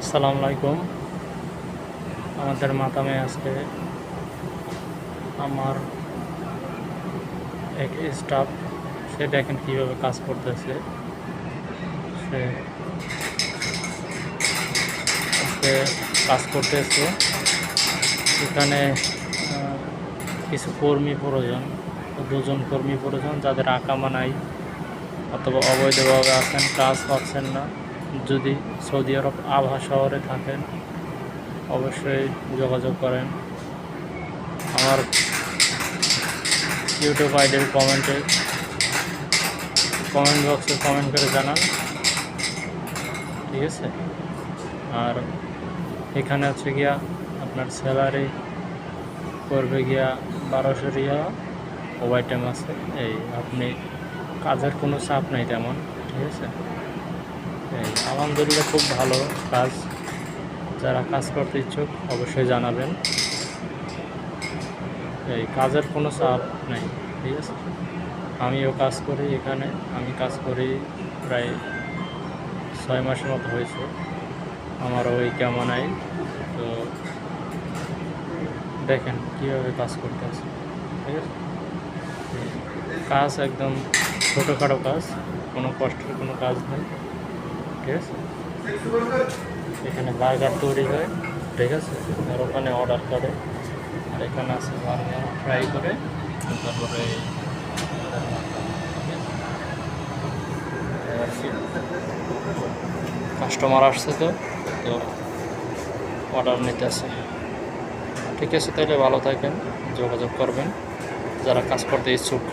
আসসালামু আলাইকুম। আমাদের মাতামে আজকে আমার এক স্টাফ, সে দেখেন কীভাবে কাজ করতেছে। সে আজকে কাজ করতেছে। এখানে কিছু কর্মী প্রয়োজন, দুজন কর্মী প্রয়োজন যাদের আকামা নাই অথবা অবৈধভাবে আছেন, কাজ পাচ্ছেন না। যদি সৌদি আরব আভা শহরে থাকেন অবশ্যই যোগাযোগ করেন। আমার ইউটিউব আইডির কমেন্ট বক্সে কমেন্ট করে জানান, ঠিক আছে। আর এখানে হচ্ছে গিয়া আপনার স্যালারি করবে গিয়া 1200 রিয়া, ওভার টাইম আছে। এই আপনি কাজের কোনো চাপ নেই তেমন, ঠিক আছে। এই আলহামদুলিল্লাহ খুব ভালো কাজ। যারা কাজ করতে ইচ্ছুক অবশ্যই জানাবেন। এই কাজের কোনো চাপ নেই, ঠিক আছে। আমিও কাজ করি এখানে, আমি কাজ করি প্রায় 6 মাসের মতো হয়েছে। আমারও ওই কেমন নাই। তো দেখেন কীভাবে কাজ করতে আছে, ঠিক আছে। কাজ একদম ছোটোখাটো কাজ, কোনো কষ্টের কোনো কাজ নেই, ঠিক আছে। এখানে বার্গার তৈরি হয়, ঠিক আছে। আর ওখানে অর্ডার করে। আর এখানে আছে বার্গার ফ্রাই করে, তারপরে কাস্টমার আসছে, তো অর্ডার নিতে আছে, ঠিক আছে। তাহলে ভালো থাকেন, যোগাযোগ করবেন যারা কাজ করতে ইচ্ছুক।